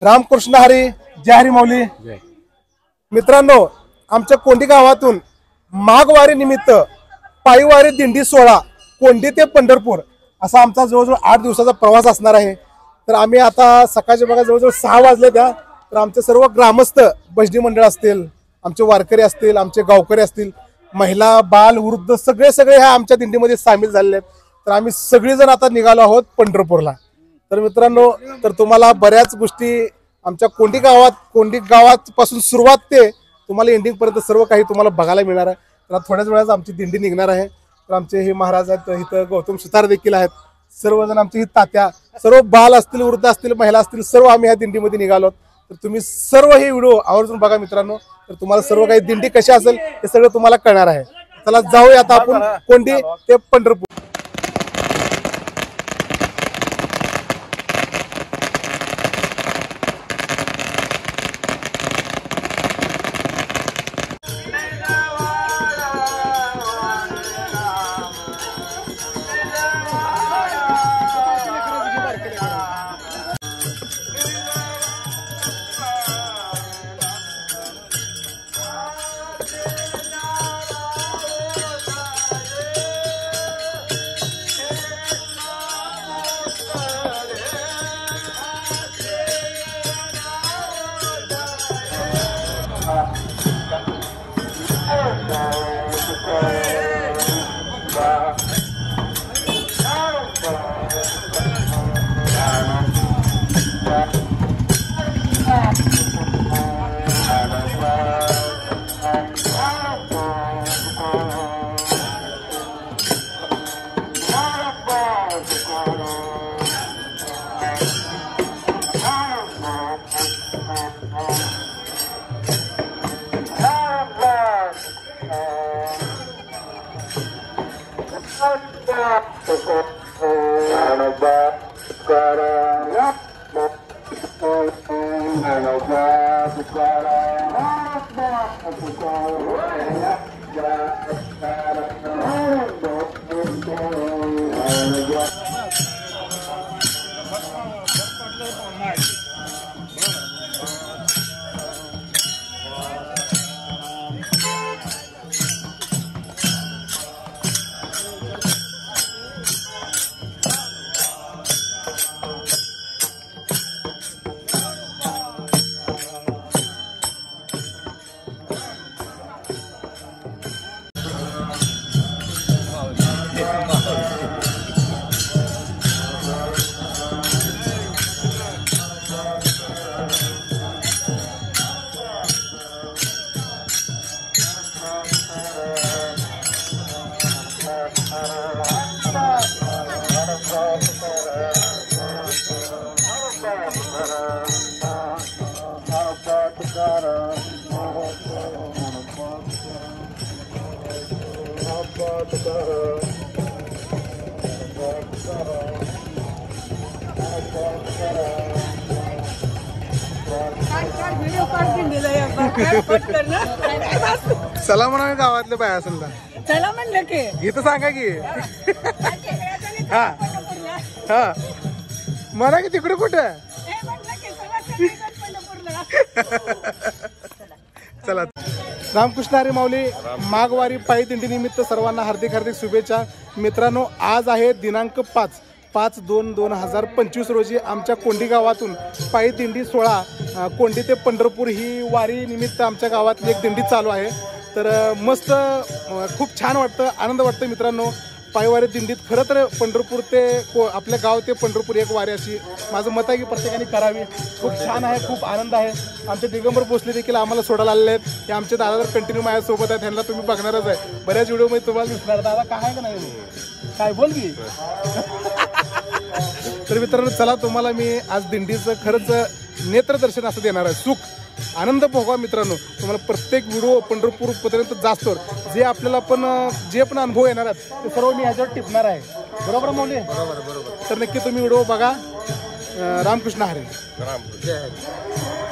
रामकृष्ण हरी, जय हरी माऊली. मित्रांनो, आमच्या कोंडी गावातून माघवारी निमित्त पायीवारी दिंडी सोहळा कोंडी ते पंढरपूर असा आमचा जवळजवळ 8 दिवसाचा प्रवास असणार आहे. तर आम्ही आता सकाळच्या बघा जवळजवळ 6 वाजले त्या. तर आमचे सर्व ग्रामस्थ भजनी मंडळ असतील, आमचे वारकरी असतील, आमचे गावकरी असतील, महिला बाल वृद्ध सगळे ह्या आमच्या दिंडीमध्ये सामील झालेले आहेत. तर आम्ही सगळेजण आता निघालो आहोत पंढरपूरला. तर मित्रांनो, तर तुम्हाला बऱ्याच गोष्टी आमच्या कोंडी गावात पासून सुरुवात ते तुम्हाला एंडिंग पर्यंत सर्व काही तुम्हाला बघायला मिळणार आहे. तर थोड्याच वेळात आमची दिंडी निघणार आहे. तर आमचे हे महाराज आहेत, इथं गौतम सुतार देखील आहेत, सर्वजण आमची ही तात्या, सर्व बाल असतील, वृद्ध असतील, महिला असतील, सर्व आम्ही ह्या दिंडीमध्ये निघालो. तर तुम्ही सर्व हे व्हिडिओ आवर्जून बघा मित्रांनो. तर तुम्हाला सर्व काही दिंडी कशी असेल हे सगळं तुम्हाला कळणार आहे. चला जाऊया आता आपण कोंडी ते पंढरपूर. चला म्हणा गावातले बाय असेल तर चला म्हणलं की गीत सांगा की. हा हा म्हणा की तिकडे कुठं. चला. रामकृष्ण हरी माऊली. माघवारी पायी दिंडी निमित्त सर्वांना हार्दिक शुभेच्छा. मित्रांनो, आज आहे दिनांक 5/2/2025 रोजी आमच्या कोंडी गावातून पायी दिंडी सोहळा कोंडी ते पंढरपूर ही वारी निमित्त आमच्या गावात एक दिंडी चालू आहे. तर मस्त खूप छान वाटतं, आनंद वाटतं मित्रांनो. पायीवारी दिंडीत खरं तर पंढरपूर ते आपल्या गाव ते पंढरपूर एक वारी अशी माझं मत आहे की प्रत्येकाने करावी. खूप छान आहे, खूप आनंद आहे. आमचे दिगंबर भोसले देखील आम्हाला सोडायला आलेले आहेत. हे आमचे दादा तर कंटिन्यू माझ्यासोबत आहेत, त्यांना तुम्ही बघणारच आहे. बऱ्याच व्हिडिओमध्ये तुम्हाला दिसणार. दादा काय आहे का नाही, काय बोल की. तर मित्रांनो, चला तुम्हाला मी आज दिंडीचं खरंच नेत्रदर्शन असं देणार आहे. सुख आनंद भोगा मित्रांनो. तुम्हाला प्रत्येक व्हिडिओ पंढरपूर पर्यंत जास्त जे आपल्याला पण जे पण अनुभव येणार आहेत ते सर्व मी ह्याच्यावर टिपणार आहे. बरोबर मौली बरोबर बरोबर. तर नक्की तुम्ही व्हिडिओ बघा. रामकृष्ण हरी. जय हरी.